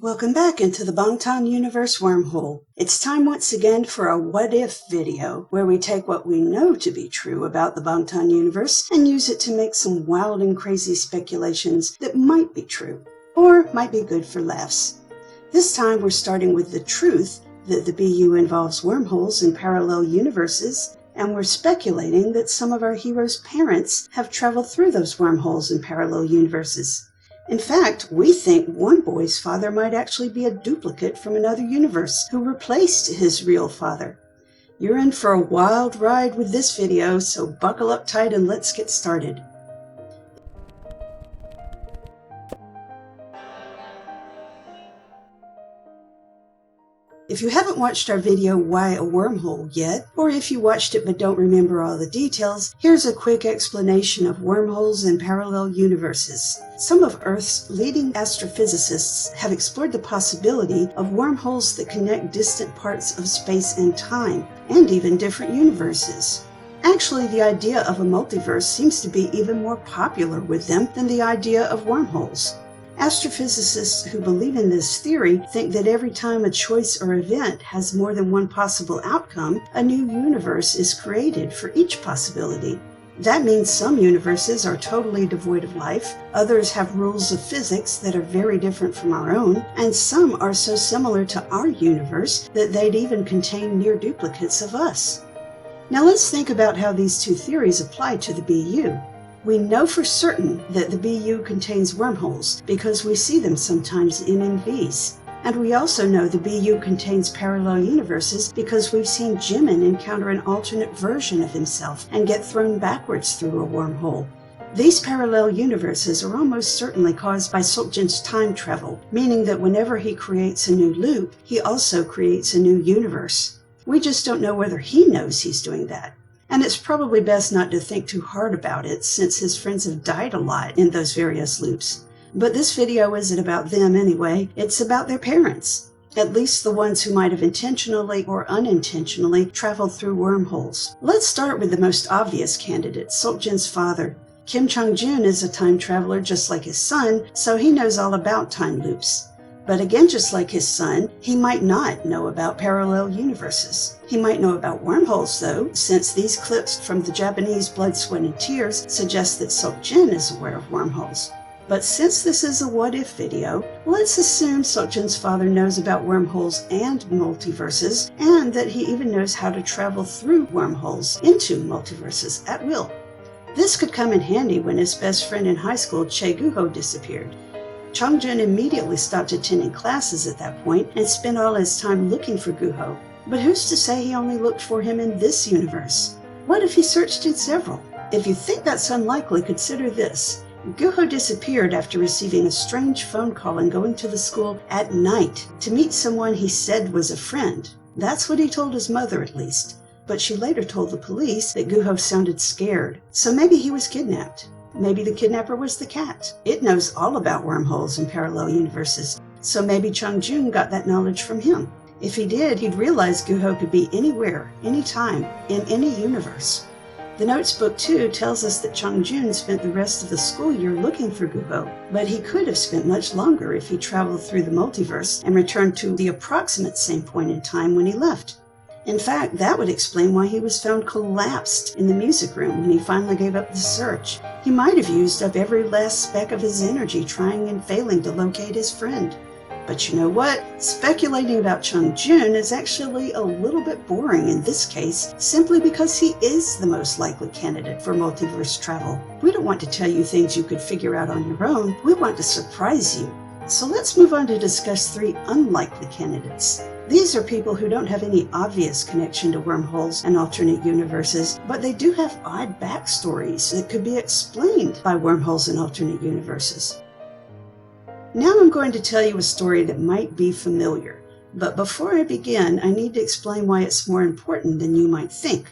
Welcome back into the Bangtan universe wormhole. It's time once again for a what if video, where we take what we know to be true about the Bangtan universe and use it to make some wild and crazy speculations that might be true, or might be good for laughs. This time we're starting with the truth that the BU involves wormholes in parallel universes, and we're speculating that some of our heroes' parents have traveled through those wormholes in parallel universes. In fact, we think one boy's father might actually be a duplicate from another universe who replaced his real father. You're in for a wild ride with this video, so buckle up tight and let's get started. If you haven't watched our video, Why a Wormhole, yet, or if you watched it but don't remember all the details, here's a quick explanation of wormholes in parallel universes. Some of Earth's leading astrophysicists have explored the possibility of wormholes that connect distant parts of space and time, and even different universes. Actually, the idea of a multiverse seems to be even more popular with them than the idea of wormholes. Astrophysicists who believe in this theory think that every time a choice or event has more than one possible outcome, a new universe is created for each possibility. That means some universes are totally devoid of life, others have rules of physics that are very different from our own, and some are so similar to our universe that they'd even contain near duplicates of us. Now let's think about how these two theories apply to the BU. We know for certain that the BU contains wormholes because we see them sometimes in NVs. And we also know the BU contains parallel universes because we've seen Jimin encounter an alternate version of himself and get thrown backwards through a wormhole. These parallel universes are almost certainly caused by Seokjin's time travel, meaning that whenever he creates a new loop, he also creates a new universe. We just don't know whether he knows he's doing that. And it's probably best not to think too hard about it, since his friends have died a lot in those various loops. But this video isn't about them anyway, it's about their parents. At least the ones who might have intentionally or unintentionally traveled through wormholes. Let's start with the most obvious candidate, Seokjin's father. Kim Changjun is a time traveler just like his son, so he knows all about time loops. But again, just like his son, he might not know about parallel universes. He might know about wormholes, though, since these clips from the Japanese Blood, Sweat, and Tears suggest that Seokjin is aware of wormholes. But since this is a what-if video, let's assume Seokjin's father knows about wormholes and multiverses, and that he even knows how to travel through wormholes into multiverses at will. This could come in handy when his best friend in high school, Guho, disappeared. Changjun immediately stopped attending classes at that point and spent all his time looking for Guho. But who's to say he only looked for him in this universe? What if he searched in several? If you think that's unlikely, consider this. Guho disappeared after receiving a strange phone call and going to the school at night to meet someone he said was a friend. That's what he told his mother, at least. But she later told the police that Guho sounded scared, so maybe he was kidnapped. Maybe the kidnapper was the cat. It knows all about wormholes in parallel universes, so maybe Changjun got that knowledge from him. If he did, he'd realize Guho could be anywhere, anytime, in any universe. The notes book 2 tells us that Changjun spent the rest of the school year looking for Guho, but he could have spent much longer if he traveled through the multiverse and returned to the approximate same point in time when he left. In fact, that would explain why he was found collapsed in the music room when he finally gave up the search. He might have used up every last speck of his energy trying and failing to locate his friend. But you know what? Speculating about Changjun is actually a little bit boring in this case, simply because he is the most likely candidate for multiverse travel. We don't want to tell you things you could figure out on your own. We want to surprise you. So let's move on to discuss 3 unlikely candidates. These are people who don't have any obvious connection to wormholes and alternate universes, but they do have odd backstories that could be explained by wormholes and alternate universes. Now I'm going to tell you a story that might be familiar, but before I begin, I need to explain why it's more important than you might think.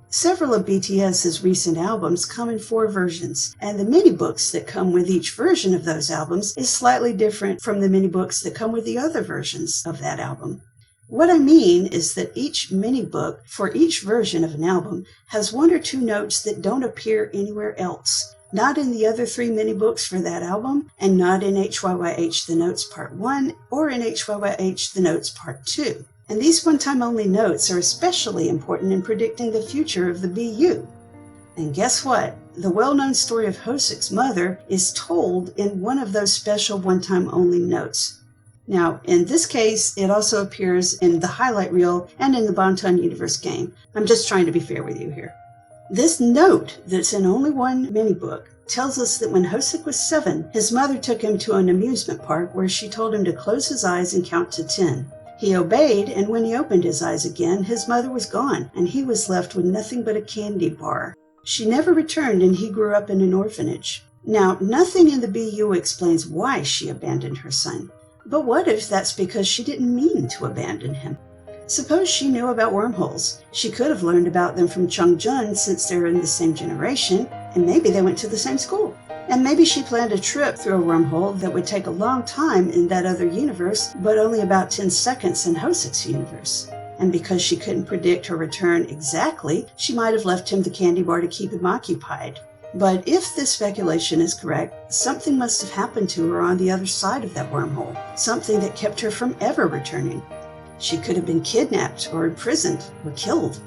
Several of BTS's recent albums come in 4 versions, and the mini-books that come with each version of those albums is slightly different from the mini-books that come with the other versions of that album. What I mean is that each mini-book for each version of an album has 1 or 2 notes that don't appear anywhere else. not in the other 3 mini-books for that album, and not in HYYH The Notes Part 1 or in HYYH The Notes Part 2. And these one-time-only notes are especially important in predicting the future of the BU. And guess what? The well-known story of Hoseok's mother is told in one of those special one-time-only notes. Now, in this case, it also appears in the highlight reel and in the Bangtan Universe game. I'm just trying to be fair with you here. This note, that's in only one mini-book, tells us that when Hoseok was 7, his mother took him to an amusement park where she told him to close his eyes and count to 10. He obeyed, and when he opened his eyes again, his mother was gone, and he was left with nothing but a candy bar. She never returned, and he grew up in an orphanage. Now, nothing in the BU explains why she abandoned her son. But what if that's because she didn't mean to abandon him? Suppose she knew about wormholes. She could have learned about them from Changjun since they're in the same generation, and maybe they went to the same school. And maybe she planned a trip through a wormhole that would take a long time in that other universe, but only about 10 seconds in Hoseok's universe. And because she couldn't predict her return exactly, she might have left him the candy bar to keep him occupied. But if this speculation is correct, something must have happened to her on the other side of that wormhole, something that kept her from ever returning. She could have been kidnapped or imprisoned or killed.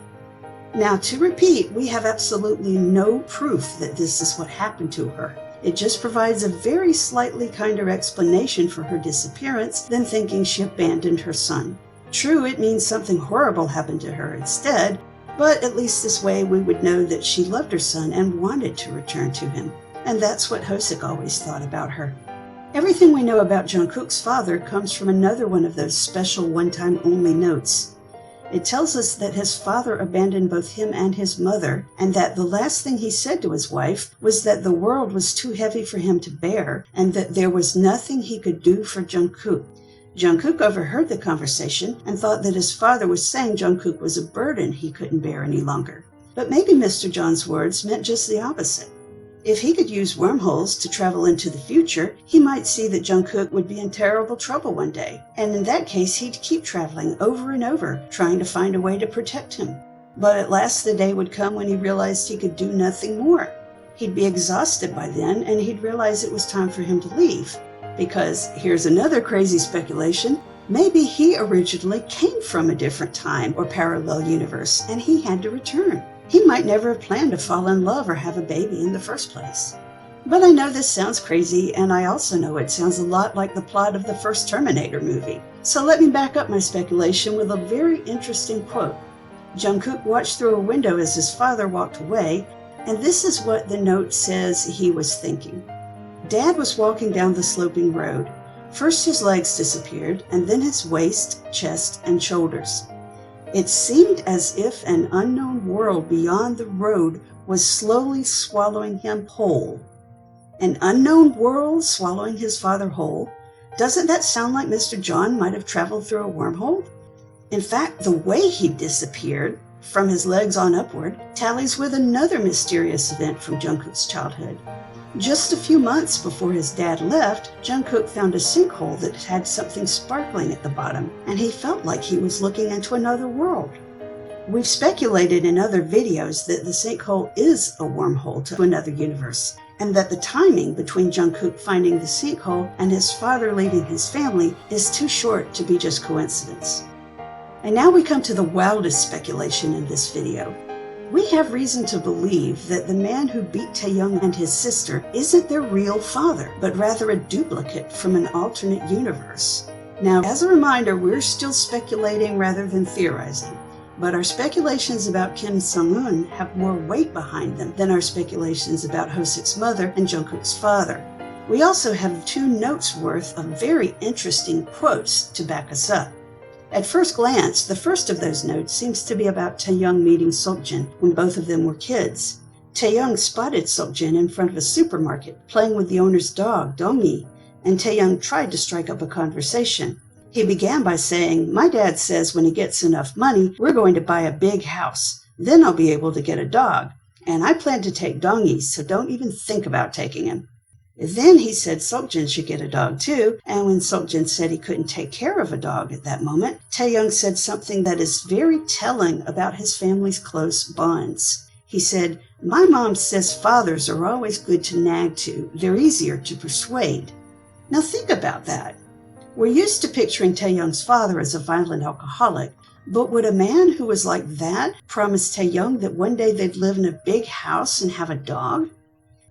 Now, to repeat, we have absolutely no proof that this is what happened to her. It just provides a very slightly kinder explanation for her disappearance than thinking she abandoned her son. True, it means something horrible happened to her instead, but at least this way we would know that she loved her son and wanted to return to him. And that's what Hoseok always thought about her. Everything we know about Jungkook's father comes from another one of those special one-time-only notes. It tells us that his father abandoned both him and his mother, and that the last thing he said to his wife was that the world was too heavy for him to bear, and that there was nothing he could do for Jungkook. Jungkook overheard the conversation and thought that his father was saying Jungkook was a burden he couldn't bear any longer. But maybe Mr. John's words meant just the opposite. If he could use wormholes to travel into the future, he might see that Jungkook would be in terrible trouble one day, and in that case he'd keep traveling over and over, trying to find a way to protect him. But at last the day would come when he realized he could do nothing more. He'd be exhausted by then, and he'd realize it was time for him to leave. Because, here's another crazy speculation, maybe he originally came from a different time or parallel universe, and he had to return. He might never have planned to fall in love or have a baby in the first place. But I know this sounds crazy, and I also know it sounds a lot like the plot of the first Terminator movie. So let me back up my speculation with a very interesting quote. Jungkook watched through a window as his father walked away, and this is what the note says he was thinking. Dad was walking down the sloping road. First his legs disappeared, and then his waist, chest, and shoulders. It seemed as if an unknown world beyond the road was slowly swallowing him whole. An unknown world swallowing his father whole? Doesn't that sound like Mr. John might have traveled through a wormhole? In fact, the way he disappeared, from his legs on upward, tallies with another mysterious event from Jungkook's childhood. Just a few months before his dad left, Jungkook found a sinkhole that had something sparkling at the bottom, and he felt like he was looking into another world. We've speculated in other videos that the sinkhole is a wormhole to another universe, and that the timing between Jungkook finding the sinkhole and his father leaving his family is too short to be just coincidence. And now we come to the wildest speculation in this video. We have reason to believe that the man who beat Taeyoung and his sister isn't their real father, but rather a duplicate from an alternate universe. Now, as a reminder, we're still speculating rather than theorizing, but our speculations about Kim Sunghoon have more weight behind them than our speculations about Hoseok's mother and Jungkook's father. We also have 2 notes worth of very interesting quotes to back us up. At first glance, the first of those notes seems to be about Taeyoung meeting Seokjin when both of them were kids. Taeyoung spotted Seokjin in front of a supermarket, playing with the owner's dog, Dongi, and Taeyoung tried to strike up a conversation. He began by saying, "My dad says when he gets enough money, we're going to buy a big house. Then I'll be able to get a dog. And I plan to take Dongi, so don't even think about taking him." Then he said Seokjin should get a dog too, and when Seokjin said he couldn't take care of a dog at that moment, Taeyoung said something that is very telling about his family's close bonds. He said, "My mom says fathers are always good to nag to. They're easier to persuade." Now think about that. We're used to picturing Taeyoung's father as a violent alcoholic, but would a man who was like that promise Taeyoung that one day they'd live in a big house and have a dog?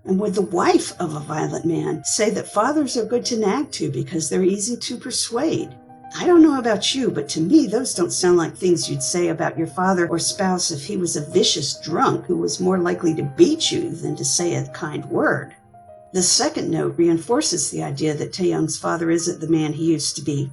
And would the wife of a violent man say that fathers are good to nag to because they're easy to persuade? I don't know about you, but to me, those don't sound like things you'd say about your father or spouse if he was a vicious drunk who was more likely to beat you than to say a kind word. The second note reinforces the idea that Taeyoung's father isn't the man he used to be.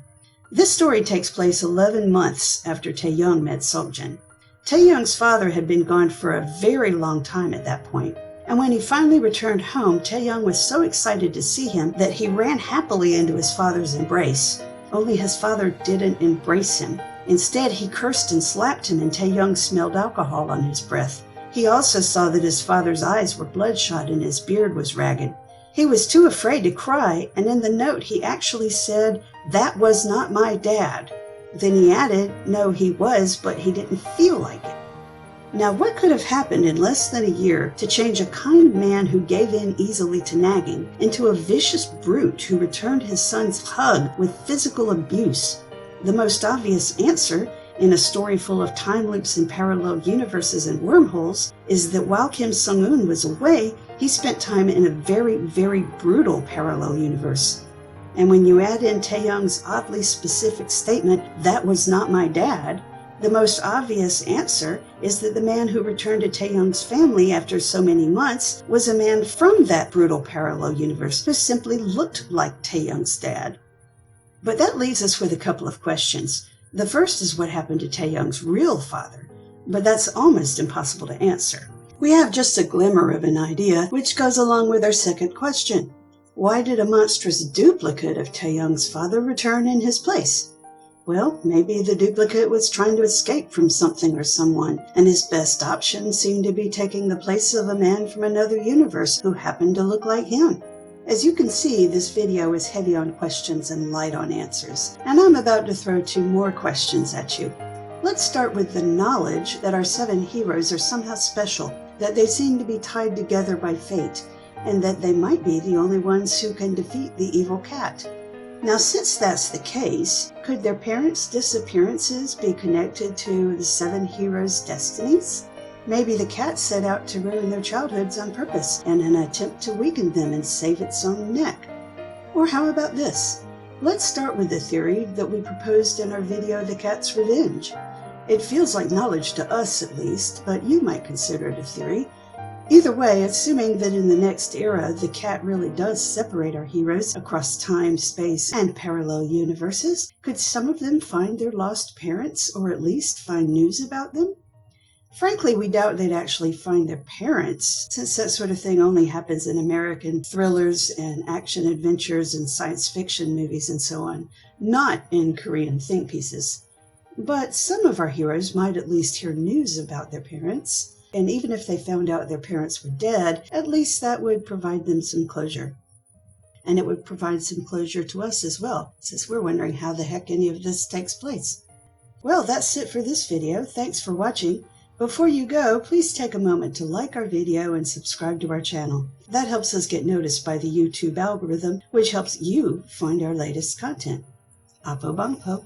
This story takes place 11 months after Taeyoung met Seokjin. Taeyoung's father had been gone for a very long time at that point, and when he finally returned home, Taeyoung was so excited to see him that he ran happily into his father's embrace. Only his father didn't embrace him. Instead, he cursed and slapped him, and Taeyoung smelled alcohol on his breath. He also saw that his father's eyes were bloodshot and his beard was ragged. He was too afraid to cry, and in the note he actually said, "That was not my dad." Then he added, "No, he was, but he didn't feel like it." Now, what could have happened in less than a year to change a kind man who gave in easily to nagging into a vicious brute who returned his son's hug with physical abuse? The most obvious answer, in a story full of time loops and parallel universes and wormholes, is that while Kim Sunghoon was away, he spent time in a very, very brutal parallel universe. And when you add in Taeyoung's oddly specific statement, "That was not my dad," the most obvious answer is that the man who returned to Taeyoung's family after so many months was a man from that brutal parallel universe who simply looked like Taeyoung's dad. But that leaves us with a couple of questions. The first is what happened to Taeyoung's real father, but that's almost impossible to answer. We have just a glimmer of an idea, which goes along with our second question. Why did a monstrous duplicate of Taeyoung's father return in his place? Well, maybe the duplicate was trying to escape from something or someone, and his best option seemed to be taking the place of a man from another universe who happened to look like him. As you can see, this video is heavy on questions and light on answers, and I'm about to throw 2 more questions at you. Let's start with the knowledge that our 7 heroes are somehow special, that they seem to be tied together by fate, and that they might be the only ones who can defeat the evil cat. Now, since that's the case, could their parents' disappearances be connected to the 7 heroes' destinies? Maybe the cat set out to ruin their childhoods on purpose in an attempt to weaken them and save its own neck. Or how about this? Let's start with the theory that we proposed in our video, The Cat's Revenge. It feels like knowledge to us, at least, but you might consider it a theory. Either way, assuming that in the next era, the cat really does separate our heroes across time, space, and parallel universes, could some of them find their lost parents, or at least find news about them? Frankly, we doubt they'd actually find their parents, since that sort of thing only happens in American thrillers and action adventures and science fiction movies and so on, not in Korean think pieces. But some of our heroes might at least hear news about their parents, and even if they found out their parents were dead, at least that would provide them some closure. And it would provide some closure to us as well, since we're wondering how the heck any of this takes place. Well, that's it for this video. Thanks for watching. Before you go, please take a moment to like our video and subscribe to our channel. That helps us get noticed by the YouTube algorithm, which helps you find our latest content. Apo Bangpo.